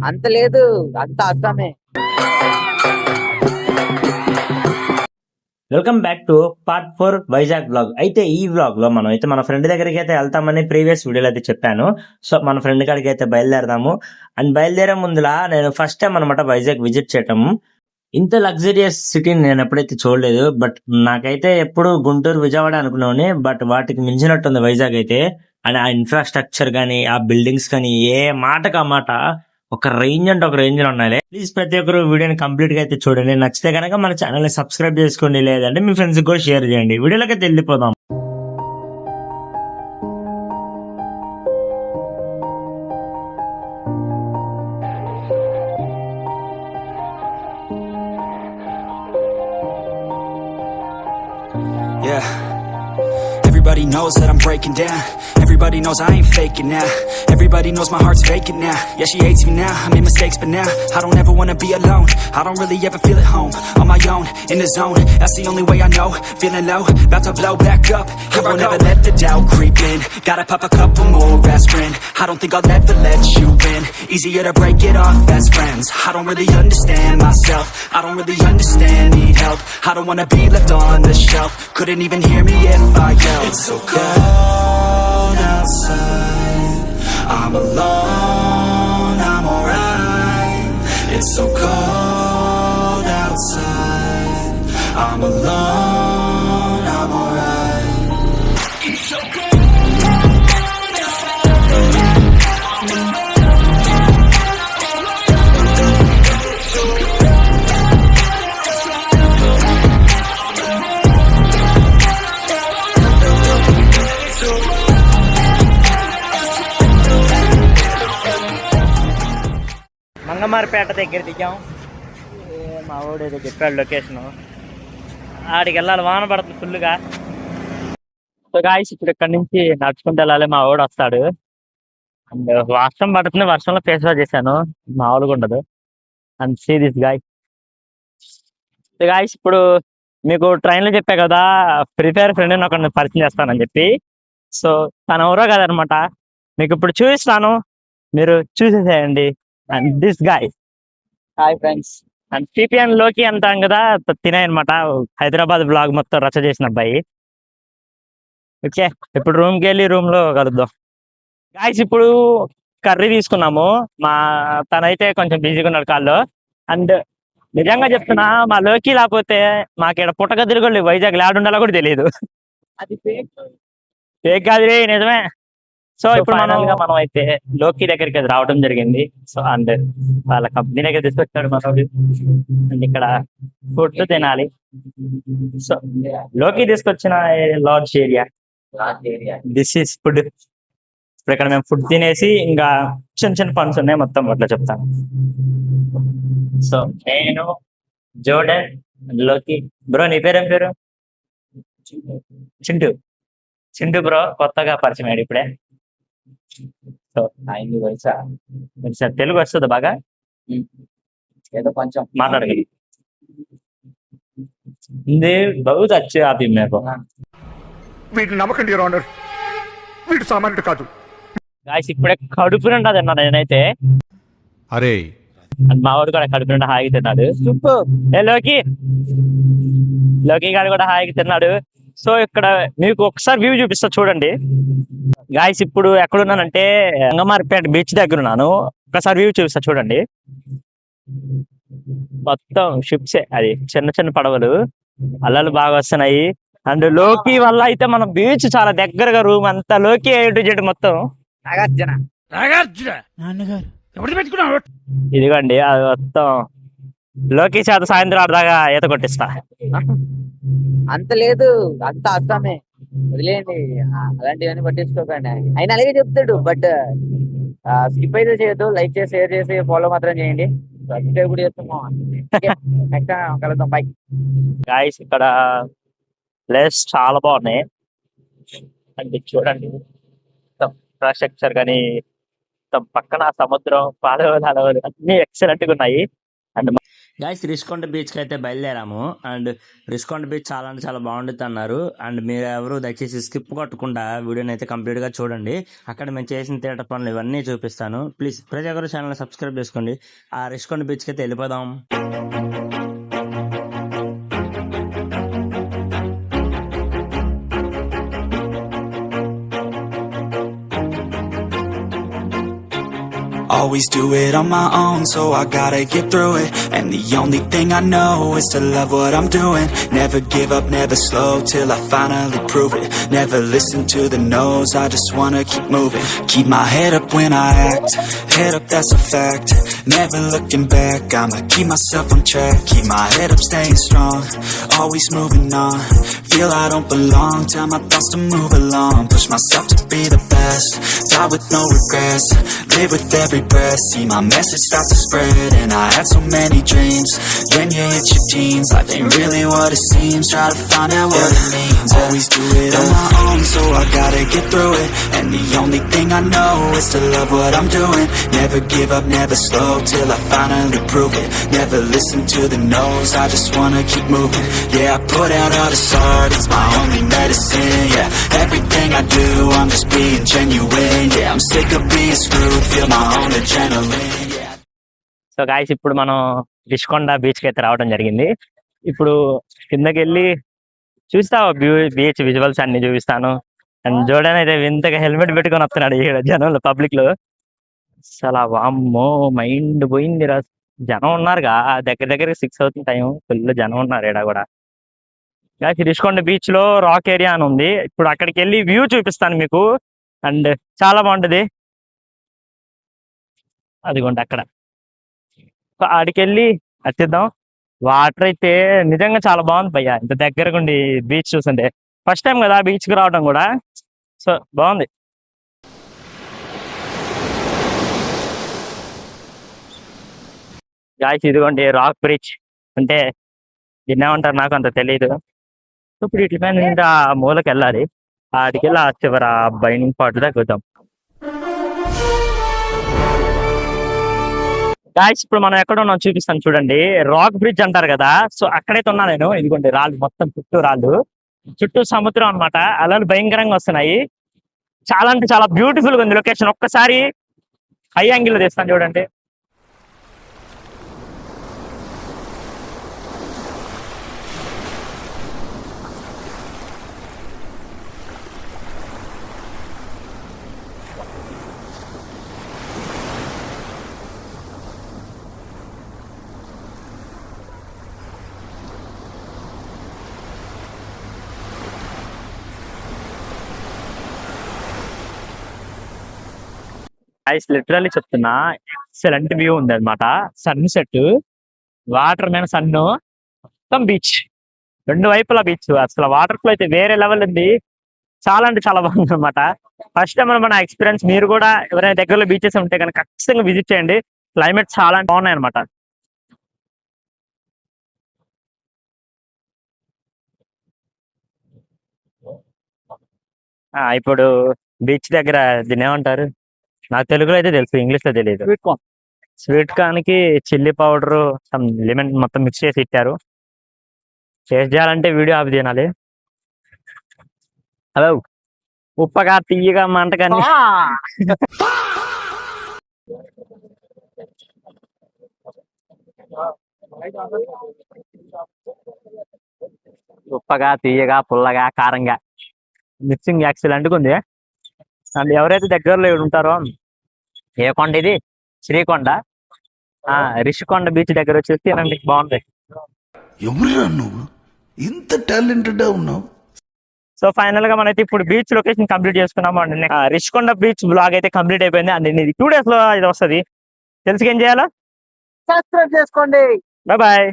అంత లేదు, అంత అస్సామే. Welcome back to part 4 Vizag blog. అయితే ఈ బ్లాగ్ లో మనం అయితే మన ఫ్రెండ్ దగ్గరికి అయితే వెళ్తామని ప్రీవియస్ వీడియోలో అయితే చెప్పాను. సో మన ఫ్రెండ్ కాడికి అయితే బయలుదేరదాము. అండ్ బయలుదేరే ముందులా నేను ఫస్ట్ టైం అనమాట వైజాగ్ విజిట్ చేయటం. ఇంత లగ్జరియస్ సిటీని నేను ఎప్పుడైతే చూడలేదు. బట్ నాకైతే ఎప్పుడు గుంటూరు, విజయవాడ అనుకున్నాను. బట్ వాటికి మించినట్టుంది వైజాగ్ అయితే. అండ్ ఆ ఇన్ఫ్రాస్ట్రక్చర్ కానీ, ఆ బిల్డింగ్స్ కానీ, ఏ మాటకు ఆ మాట ఒక రేంజ్ అంటే ఒక రేంజ్ లో ఉన్నాయి. ప్లీజ్ ప్రతి ఒక్కరు వీడియోని కంప్లీట్ గా అయితే చూడండి. నచ్చితే కనుక మన ఛానల్ ని సబ్స్క్రైబ్ చేసుకోండి, లేదంటే మీ ఫ్రెండ్స్ కూడా షేర్ చేయండి. వీడియోలోకి అయితే వెళ్ళిపోదాం. Yeah. Everybody knows that I'm breaking down. Everybody knows I ain't faking now. Everybody knows my heart's vacant now. Yeah, she hates me now, I made mistakes but now I don't ever wanna be alone. I don't really ever feel at home. On my own, in the zone, that's the only way I know. Feeling low, about to blow back up. I won't ever let the doubt creep in. Gotta pop a couple more aspirin. I don't think I'll ever let you in. Easier to break it off best friends. I don't really understand myself. I don't really understand, need help. I don't wanna be left on the shelf. Couldn't even hear me if I yelled. It's so cold outside, I'm alone, I'm alright. It's so cold outside, I'm alone, I'm alright. It's so cold. Mangamaripeta దగ్గర దిగాం. మా ఊడు ఏదో చెప్పాడు location. ఆడికి వెళ్ళాలి, వాన పడుతుంది ఫుల్గా. సో గాయస్ ఇప్పుడు ఇక్కడ నుంచి నడుచుకుంటూ వెళ్ళాలి. మా ఊడు వస్తాడు. అండ్ వర్షం పడుతుంది, వర్షంలో ఫేస్ వాష్ చేశాను, మామూలుగా ఉండదు. And see this guy. So guys ఇప్పుడు మీకు ట్రైన్లో చెప్పా కదా, ఫ్రీ ఫైర్ ఫ్రెండ్ ఒకరిని పరిచయం చేస్తానని చెప్పి. సో తను ఎవరో కదనమాట, మీకు ఇప్పుడు చూపిస్తాను, మీరు చూసేసేయండి. And this guy. Hi friends. And CPN లోకి అంటాం కదా, తినే అనమాట. హైదరాబాద్ బ్లాగ్ మొత్తం రచ్చ చేసిన అబ్బాయి. ఓకే, ఇప్పుడు రూమ్కి వెళ్ళి రూమ్ లో కలుద్దాం. గాయస్ ఇప్పుడు కర్రీ తీసుకున్నాము. తనైతే కొంచెం బిజీగా ఉన్నాడు కాల్లో. అండ్ నిజంగా చెప్తున్నా, మా లోకి లేకపోతే మాకు ఇక్కడ పుట్టగదిరి కూడా వైజాగ్ లాడ్ ఉండాలో కూడా తెలియదు. అది ఫేక్. ఫేక్ కాదు, నిజమే. సో ఇప్పుడు మనం అయితే లోకి దగ్గరికి రావడం జరిగింది. సో అండ్ వాళ్ళ కంపెనీ దగ్గర తీసుకొచ్చాడు మనోడు. అండ్ ఇక్కడ ఫుడ్ తినాలి. సో లోకి తీసుకొచ్చిన lodge area, this is food. ఇప్పుడు ఇక్కడ మేము ఫుడ్ తినేసి ఇంకా చిన్న చిన్న పనులు ఉన్నాయి, మొత్తం అట్లా చెప్తాను. సో నేను జోర్డన్, లోకి. బ్రో నీ పేరేం పేరు? చింటూ. చింటూ బ్రో కొత్తగా పరిచయం అయ్యాడు ఇప్పుడే. సో అయింది వయసా. సార్ తెలుగు వస్తుంది బాగా? ఏదో కొంచెం మాట్లాడగలి. ఇది బహుత్ అచ్చే ఆపి మేకు. వీటిని నమ్మకండి యువర్ ఆనర్, వీడు సామాన్యుడు కాదు. గాయస్ ఇప్పుడే కడుపు నిండా తిన్నా నేనైతే. అరే మా వాడు కూడా కడుపు నిండా హాయిగా తిన్నాడు. ఏ లోకి, లోకి గాడు కూడా హాయిగా తిన్నాడు. సో ఇక్కడ మీకు ఒకసారి వ్యూ చూపిస్తా చూడండి. గాయస్ ఇప్పుడు ఎక్కడున్నానంటే మంగమారిపేట బీచ్ దగ్గర ఉన్నాను. ఒకసారి వ్యూ చూపిస్తా చూడండి. మొత్తం షిప్సే, అది చిన్న చిన్న పడవలు, అలలు బాగా వస్తున్నాయి. అండ్ లోకి వల్ల అయితే మన బీచ్ చాలా దగ్గరగా, రూమ్ అంతా లోకి జెడ్ మొత్తం. ఇదిగోండి అది మొత్తం లోకి చేత సాయంత్రం ఆడదాకా ఈత కొట్టిస్తా. అంత లేదు, అంత అస్సామే. వదిలేయండి, అలాంటివన్నీ పట్టించుకోకండి. ఆయన అలాగే చెప్తాడు. బట్ స్కిప్ అయితే చేయొద్దు. లైక్ చేసి, షేర్ చేసి, ఫాలో మాత్రం చేయండి. సబ్స్క్రైబ్ కూడా చేస్తాము. నెక్స్ట్ కలుద్దాం. బై. గాయస్ ఇక్కడ ప్లేస్ చాలా బాగున్నాయి. అంటే చూడండి ఇన్ఫ్రాస్ట్రక్చర్ కానీ, పక్కన సముద్రం, పాలవలు, అలవలు అన్ని ఎక్సలెంట్ గా ఉన్నాయి. అండ్ గైస్ రిషికొండ బీచ్కి అయితే బయలుదేరాము. అండ్ రిషికొండ బీచ్ చాలా అంటే చాలా బాగుంటుంది అన్నారు. అండ్ మీరు ఎవరు దయచేసి స్కిప్ కొట్టకుండా వీడియోని అయితే కంప్లీట్ గా చూడండి. అక్కడ మేము చేసిన థియేటర్ పనులు ఇవన్నీ చూపిస్తాను. ప్లీజ్ ప్రతి ఒక్కరు ఛానల్ సబ్స్క్రైబ్ చేసుకోండి. ఆ రిషికొండ బీచ్కి అయితే వెళ్ళిపోదాం. Always do it on my own, so I gotta get through it. And the only thing I know is to love what I'm doing. Never give up, never slow, till I finally prove it. Never listen to the no's, I just wanna keep moving. Keep my head up when I act, head up that's a fact. Never looking back, I'ma keep myself on track. Keep my head up, staying strong, always moving on. Feel I don't belong, tell my thoughts to move along. Push myself to be the best, die with no regrets. Live with every breath, see my message start to spread. And I had so many dreams, when you hit your teens, life ain't really what it seems. Try to find out what it means. Always do it on my own, so I gotta get through it. And the only thing I know is to love what I'm doing. Never give up, never slow, till I finally prove it. Never listen to the no's, I just wanna keep moving. Yeah, I put out all this art, it's my only medicine. Yeah, everything I do, I'm just being genuine. Yeah, I'm sick of being screwed, feel my own adrenaline. Yeah. So guys ఇప్పుడు మనం Rishikonda beach కి అయితే రావడం జరిగింది. ఇప్పుడు కిందకి వెళ్ళి చూస్తావు బీచ్ విజువల్స్ అన్ని చూపిస్తాను. అండ్ జోడన్ అయితే వింతగా హెల్మెట్ పెట్టుకొని వస్తున్నాడు ఇక్కడ జనంలో పబ్లిక్ లో. అసలు వామ్మో మైండ్ పోయింది రా. జనం ఉన్నారుగా, దగ్గర దగ్గర 6 అవుతుంది టైం, ఫుల్ జనం ఉన్నారు ఇక్కడ కూడా. గాయస్ రిషికొండ బీచ్ లో రాక్ ఏరియా అని ఉంది. ఇప్పుడు అక్కడికి వెళ్ళి వ్యూ చూపిస్తాను మీకు. అండ్ చాలా బాగుంటది. అదిగోండి అక్కడ ఆడికి వెళ్ళి వచ్చేద్దాం. వాటర్ అయితే నిజంగా చాలా బాగుంది భయ్యా, ఇంత దగ్గరగా ఉండి బీచ్ చూస్తుంటే. ఫస్ట్ టైం కదా బీచ్ కి రావడం కూడా, సో బాగుంది. గాయస్ ఇదిగోండి రాక్ బ్రిడ్జ్ అంటే దీన్ని ఏమంటారు నాకు అంత తెలియదు. సో ఇప్పుడు ఇట్ల పైన ఆ మూలకి వెళ్ళాలి. ఆడికి వెళ్ళి ఆ చివర బైనింగ్ పార్ట్ దాకా వద్దాం. గాయస్ ఇప్పుడు మనం ఎక్కడ ఉన్నాం చూపిస్తాను చూడండి. రాక్ బ్రిడ్జ్ అంటారు కదా, సో అక్కడైతే ఉన్నా నేను. ఇదిగోండి రాళ్ళు, మొత్తం చుట్టూ రాళ్ళు, చుట్టూ సముద్రం అన్నమాట. అలలు భయంకరంగా వస్తున్నాయి. చాలా అంటే చాలా బ్యూటిఫుల్ గా ఉంది లొకేషన్. ఒక్కసారి హై యాంగిల్ లో తీస్తాను చూడండి. గైస్ లిటరల్లీ చెప్తున్నా, ఎక్సలెంట్ వ్యూ ఉంది అనమాట. సన్సెట్, వాటర్ మీద సన్, మొత్తం బీచ్, రెండు వైపులా బీచ్. అసలు వాటర్ ఫ్లో అయితే వేరే లెవెల్ ఉంది. చాలా అంటే చాలా బాగుంది అనమాట. ఫస్ట్ టైం మన ఎక్స్పీరియన్స్. మీరు కూడా ఎవరైనా దగ్గరలో బీచెస్ ఉంటే కనుక ఖచ్చితంగా విజిట్ చేయండి. క్లైమేట్ చాలా బాగున్నాయి అనమాట. ఇప్పుడు బీచ్ దగ్గర దీన్ని ఏమంటారు, నాకు తెలుగులో అయితే తెలుసు, ఇంగ్లీష్ లో తెలియదు. స్వీట్ కార్న్ కి చిల్లీ పౌడర్, సమ్ లెమన్ మొత్తం మిక్స్ చేసి ఇచ్చారు. టేస్ట్ చేయాలంటే వీడియో ఆఫ్ తినాలి. హలో, ఉప్పగా తీయగా మంటగాని. ఉప్పగా తీయగా పుల్లగా కారంగా మిక్సింగ్ ఎక్సలెంట్ గా ఉంది. అండ్ ఎవరైతే దగ్గరలో ఉంటారో, ఏ కొండ ఇది, శ్రీకొండ, రిషికొండ బీచ్ దగ్గర వచ్చేసి తినండి, బాగుంది. ఎవరురా నువ్వు, ఇంత టాలెంటెడ్ ఉన్నావు? సో ఫైనల్ గా మనైతే ఇప్పుడు బీచ్ లొకేషన్ కంప్లీట్ చేసుకున్నాము. అండ్ రిషికొండ బీచ్ బ్లాగ్ అయితే కంప్లీట్ అయిపోయింది. అండ్ ఇది 2 days లో ఇది వస్తుంది. తెలుసుకేం చేయాలా, సబ్స్క్రైబ్ చేసుకోండి. Bye bye.